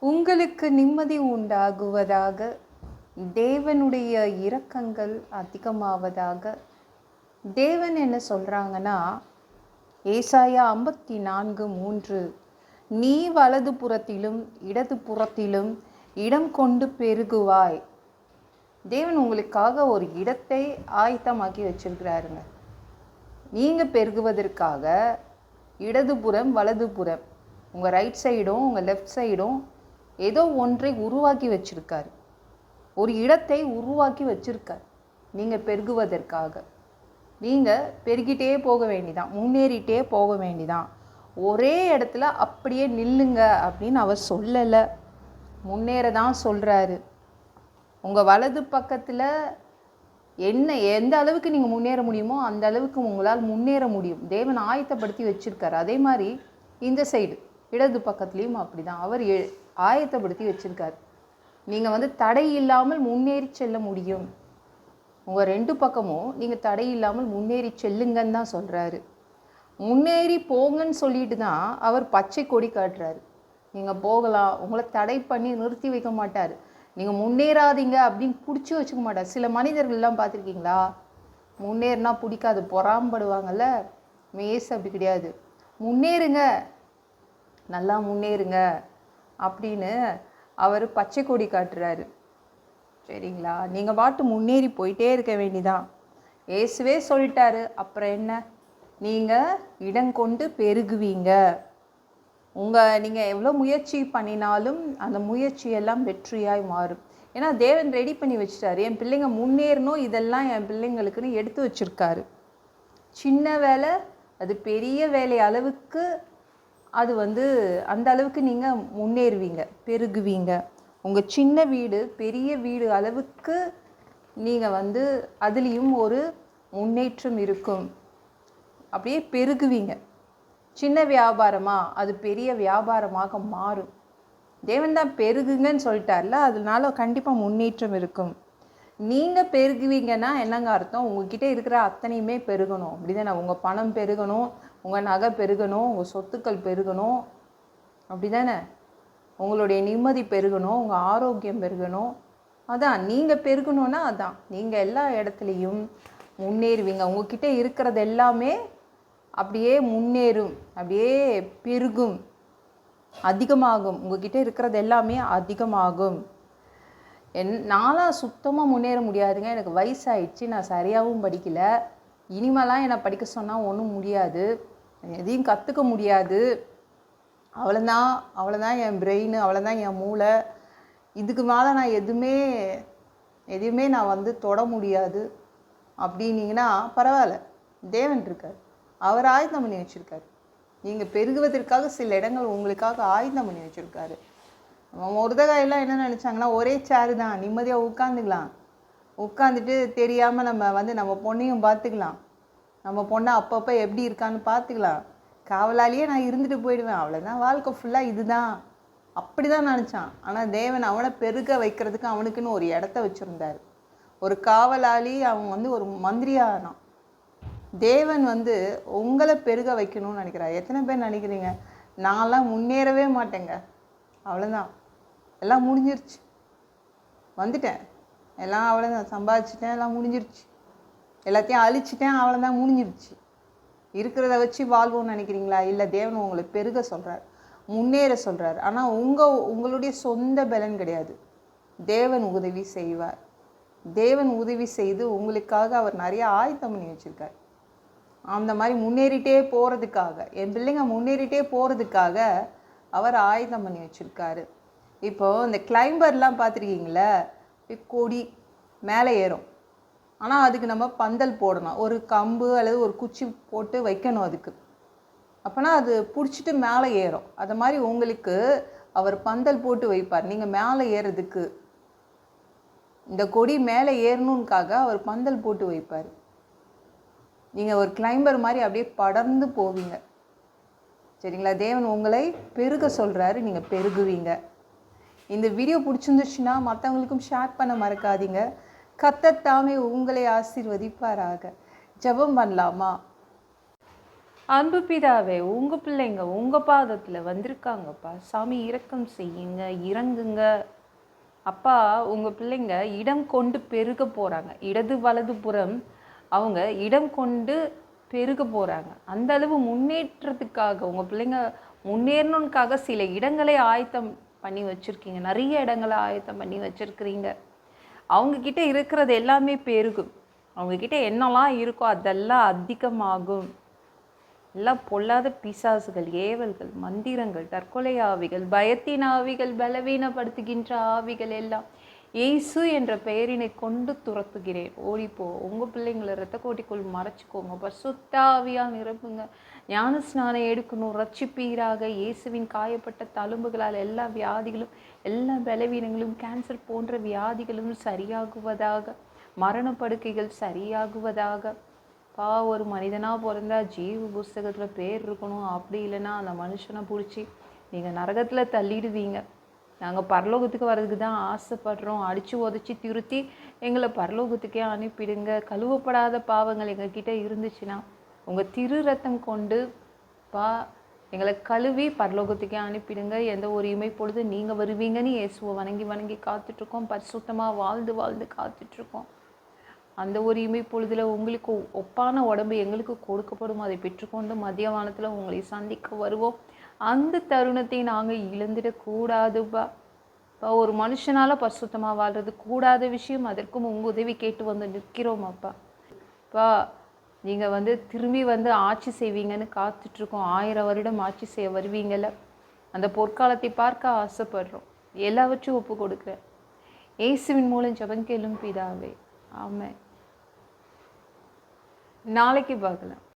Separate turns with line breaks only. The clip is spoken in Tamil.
உங்களுக்கு நிம்மதி உண்டாகுவதாக, தேவனுடைய இரக்கங்கள் அதிகமாவதாக. தேவன் என்ன சொல்கிறாங்கன்னா, ஏசாயா 54:3, நீ வலது புறத்திலும் இடது புறத்திலும் இடம் கொண்டு பெருகுவாய். தேவன் உங்களுக்காக ஒரு இடத்தை ஆயத்தமாக்கி வச்சிருக்கிறாருங்க. நீங்கள் பெருகுவதற்காக இடதுபுறம் வலதுபுறம், உங்கள் ரைட் சைடும் உங்கள் லெஃப்ட் சைடும் ஏதோ ஒன்றை உருவாக்கி வச்சுருக்காரு. ஒரு இடத்தை உருவாக்கி வச்சுருக்கார் நீங்கள் பெருகுவதற்காக. நீங்கள் பெருகிட்டே போக வேண்டிதான், முன்னேறிட்டே போக வேண்டிதான். ஒரே இடத்துல அப்படியே நில்லுங்க அப்படின்னு அவர் சொல்லலை, முன்னேற தான் சொல்கிறாரு. உங்கள் வலது பக்கத்தில் எந்த அளவுக்கு நீங்கள் முன்னேற முடியுமோ அந்த அளவுக்கு உங்களால் முன்னேற முடியும். தேவன் ஆயத்தப்படுத்தி வச்சுருக்காரு. அதே மாதிரி இந்த சைடு இடது பக்கத்துலேயும் அப்படி தான் அவர் ஆயத்தப்படுத்தி வச்சுருக்காரு. நீங்கள் தடை இல்லாமல் முன்னேறி செல்ல முடியும். உங்கள் ரெண்டு பக்கமும் நீங்கள் தடை இல்லாமல் முன்னேறி செல்லுங்கன்னு தான் சொல்கிறாரு. முன்னேறி போங்கன்னு சொல்லிட்டு தான் அவர் பச்சை கொடி காட்டுறாரு. நீங்கள் போகலாம், உங்களை தடை பண்ணி நிறுத்தி வைக்க மாட்டார். நீங்கள் முன்னேறாதீங்க அப்படின்னு பிடிச்சி வச்சுக்க மாட்டார். சில மனிதர்கள்லாம் பார்த்துருக்கீங்களா, முன்னேறினா பிடிக்காது, பொறாம்படுவாங்கள்ல. மேஸ் அப்படி கிடையாது. முன்னேறுங்க, நல்லா முன்னேறுங்க அப்படின்னு அவர் பச்சை கொடி காட்டுறாரு. சரிங்களா? நீங்கள் பாட்டு முன்னேறி போயிட்டே இருக்க வேண்டிதான். இயேசுவே சொல்லிட்டாரு. அப்புறம் என்ன, நீங்கள் இடம் கொண்டு பெருகுவீங்க. நீங்கள் எவ்வளோ முயற்சி பண்ணினாலும் அந்த முயற்சியெல்லாம் வெற்றியாய் மாறும். ஏன்னா தேவன் ரெடி பண்ணி வச்சுட்டாரு. என் பிள்ளைங்க முன்னேறணும், இதெல்லாம் என் பிள்ளைங்களுக்குன்னு எடுத்து வச்சுருக்காரு. சின்ன வேலை அது பெரிய வேலை அளவுக்கு, அது அந்த அளவுக்கு நீங்கள் முன்னேறுவீங்க, பெருகுவீங்க. உங்கள் சின்ன வீடு பெரிய வீடு அளவுக்கு நீங்கள் அதுலேயும் ஒரு முன்னேற்றம் இருக்கும். அப்படியே பெருகுவீங்க. சின்ன வியாபாரமாக அது பெரிய வியாபாரமாக மாறும். தேவன் தான் பெருகுங்கன்னு சொல்லிட்டார்ல, அதனால கண்டிப்பாக முன்னேற்றம் இருக்கும். நீங்கள் பெருகுவீங்கன்னா என்னங்க அர்த்தம்? உங்ககிட்ட இருக்கிற அத்தனையுமே பெருகணும், அப்படி தானே? உங்கள் பணம் பெருகணும், உங்கள் நகை பெருகணும், உங்கள் சொத்துக்கள் பெருகணும், அப்படி தானே? உங்களுடைய நிம்மதி பெருகணும், உங்கள் ஆரோக்கியம் பெருகணும். அதான் நீங்கள் பெருகணுன்னா அதான் நீங்கள் எல்லா இடத்துலையும் முன்னேறுவீங்க. உங்ககிட்ட இருக்கிறது எல்லாமே அப்படியே முன்னேறும், அப்படியே பெருகும், அதிகமாகும். உங்ககிட்ட இருக்கிறது எல்லாமே அதிகமாகும். நான்லாம் சுத்தமாக முன்னேற முடியாதுங்க. எனக்கு வயசாகிடுச்சு, நான் சரியாகவும் படிக்கலை. இனிமேலாம் என்னை படிக்க சொன்னால் ஒன்றும் முடியாது, எதையும் கற்றுக்க முடியாது. அவ்வளோதான் என் பிரெயின், அவ்வளோதான் என் மூளை. இதுக்கு மேலே நான் எதுவுமே நான் தொட முடியாது அப்படின்னீங்கன்னா பரவாயில்ல, தேவன் இருக்கார். அவர் ஆயத்தம் பண்ணி வச்சுருக்காரு. நீங்கள் பெருகுவதற்காக சில இடங்கள் உங்களுக்காக ஆயத்தம் பண்ணி வச்சுருக்காரு. முருதகாயெல்லாம் என்ன நினச்சாங்கன்னா, ஒரே சேரு தான், நிம்மதியாக உட்காந்துக்கலாம், உட்காந்துட்டு தெரியாமல் நம்ம பொண்ணையும் பார்த்துக்கலாம், நம்ம பொண்ணை அப்பப்போ எப்படி இருக்கான்னு பார்த்துக்கலாம், காவலாலேயே நான் இருந்துட்டு போயிடுவேன், அவ்வளோதான் வாழ்க்கை ஃபுல்லாக இதுதான், அப்படி தான் நினச்சான். ஆனால் தேவன் அவனை பெருக வைக்கிறதுக்கு அவனுக்குன்னு ஒரு இடத்த வச்சுருந்தார். ஒரு காவலாளி, அவன் ஒரு மந்திரியானான். தேவன் உங்களை பெருக வைக்கணும்னு நினைக்கிறார். எத்தனை பேர் நினைக்கிறீங்க, நான்லாம் முன்னேறவே மாட்டேங்க, அவ்வளோதான், எல்லாம் முடிஞ்சிருச்சு, வந்துட்டேன், எல்லாம் அவ்வளோதான், சம்பாதிச்சிட்டேன், எல்லாம் முடிஞ்சிருச்சு, எல்லாத்தையும் அழிச்சிட்டேன், அவ்வளோதான் முடிஞ்சிருச்சு, இருக்கிறத வச்சு வாழ்வோன்னு நினைக்கிறீங்களா? இல்லை, தேவன் உங்களை பெருக சொல்கிறார், முன்னேற சொல்கிறார். ஆனால் உங்களுடைய சொந்த பலன் கிடையாது. தேவன் உதவி செய்வார். தேவன் உதவி செய்து உங்களுக்காக அவர் நிறைய ஆயத்தம் பண்ணி வச்சுருக்கார். அந்த மாதிரி முன்னேறிட்டே போகிறதுக்காக, என் பிள்ளைங்க முன்னேறிட்டே போகிறதுக்காக அவர் ஆயத்தம் பண்ணி வச்சுருக்காரு. இப்போது இந்த கிளைம்பர்லாம் பார்த்துருக்கீங்களா, கொடி மேலே ஏறும். ஆனால் அதுக்கு நம்ம பந்தல் போடணும், ஒரு கம்பு அல்லது ஒரு குச்சி போட்டு வைக்கணும் அதுக்கு, அப்போனா அது பிடிச்சிட்டு மேலே ஏறும். அது மாதிரி உங்களுக்கு அவர் பந்தல் போட்டு வைப்பார். நீங்கள் மேலே ஏறுறதுக்கு, இந்த கொடி மேலே ஏறணுன்னுக்காக அவர் பந்தல் போட்டு வைப்பார். நீங்கள் ஒரு கிளைம்பர் மாதிரி அப்படியே படர்ந்து போவீங்க. சரிங்களா? தேவன் உங்களை பெருக சொல்கிறாரு, நீங்கள் பெருகுவீங்க. இந்த வீடியோ பிடிச்சிருந்துச்சுன்னா மற்றவங்களுக்கும் ஷேர் பண்ண மறக்காதீங்க. கர்த்தர் தாமே உங்களை ஆசீர்வதிப்பாராக. ஜெபம் பண்ணலாமா? அன்பு பிதாவே, உங்க பிள்ளைங்க உங்க பாதத்துல வந்திருக்காங்கப்பா. சாமி இரக்கம் செய்யுங்க, இறங்குங்க. அப்பா, உங்க பிள்ளைங்க இடம் கொண்டு பெருக போறாங்க. இடது வலது புறம் அவங்க இடம் கொண்டு பெருக போறாங்க. அந்த அளவு முன்னேற்றத்துக்காக உங்க பிள்ளைங்க முன்னேறணுக்காக சில இடங்களை ஆயத்தம் பண்ணி வச்சிருக்கீங்க. நிறைய இடங்களை ஆயத்தம் பண்ணி வச்சிருக்கிறீங்க. அவங்க கிட்ட இருக்கிறது எல்லாமே பெருகும். அவங்க கிட்ட என்னெல்லாம் இருக்கோ அதெல்லாம் அதிகமாகும். எல்லாம் பொல்லாத பிசாசுகள், ஏவல்கள், மந்திரங்கள், தற்கொலை ஆவிகள், பயத்தின் ஆவிகள், பலவீனப்படுத்துகின்ற ஆவிகள் எல்லாம் இயேசு என்ற பெயரினை கொண்டு துரத்துகிறேன். ஓடிப்போ. உங்க பிள்ளைங்களை இரத்த கோட்டிக்குள் மறைச்சிக்கோங்க. பரிசுத்த ஆவியால் நிரப்புங்க. ஞான ஸ்நானம் எடுக்கணும். ரட்சிப்பீராக. இயேசுவின் காயப்பட்ட தழும்புகளால் எல்லா வியாதிகளும், எல்லா பலவீனங்களும், கேன்சர் போன்ற வியாதிகளும் சரியாகுவதாக. மரணப்படுக்கைகள் சரியாகுவதாக. ஒரு மனிதனாக பிறந்தா ஜீவ புஸ்தகத்தில் பேர் இருக்கணும். அப்படி இல்லைன்னா அந்த மனுஷனை பிடிச்சி நீங்கள் நரகத்தில் தள்ளிடுவீங்க. நாங்கள் பரலோகத்துக்கு வர்றதுக்கு தான் ஆசைப்படுறோம். அடித்து உதச்சி திருத்தி எங்களை பரலோகத்துக்கே அனுப்பிடுங்க. கழுவப்படாத பாவங்கள் எங்ககிட்ட இருந்துச்சுன்னா உங்கள் திரு ரத்தம் கொண்டு எங்களை கழுவி பரலோகத்துக்கே அனுப்பிடுங்க. எந்த ஒரு இமைப்பொழுது நீங்கள் வருவீங்கன்னு இயேசுவை வணங்கி வணங்கி காத்துட்ருக்கோம். பரிசுத்தமாக வாழ்ந்து வாழ்ந்து காத்துட்ருக்கோம். அந்த ஒரு இமைப்பொழுதில் உங்களுக்கு ஒப்பான உடம்பு எங்களுக்கு கொடுக்கப்படும். அதை பெற்றுக்கொண்டு மதிய வானத்தில் உங்களை சந்திக்க வருவோம். அந்த தருணத்தை நாங்கள் இழந்துடக்கூடாதுப்பா. ஒரு மனுஷனால் பரிசுத்தமாக வாழ்றது கூடாத விஷயம். அதற்கும் உங்கள் உதவி கேட்டு வந்து நிற்கிறோம் அப்பா. நீங்கள் திரும்பி ஆட்சி செய்வீங்கன்னு காத்துட்ருக்கோம். 1000 வருடம் ஆட்சி செய்ய வருவீங்கள்ல. அந்த பொற்காலத்தை பார்க்க ஆசைப்படுறோம். எல்லாவற்றையும் ஒப்பு கொடுக்குறேன். இயேசுவின் மூலம் ஜெபம் கேளும் பிதாவே. ஆமென். நாளைக்கு பார்க்கலாம்.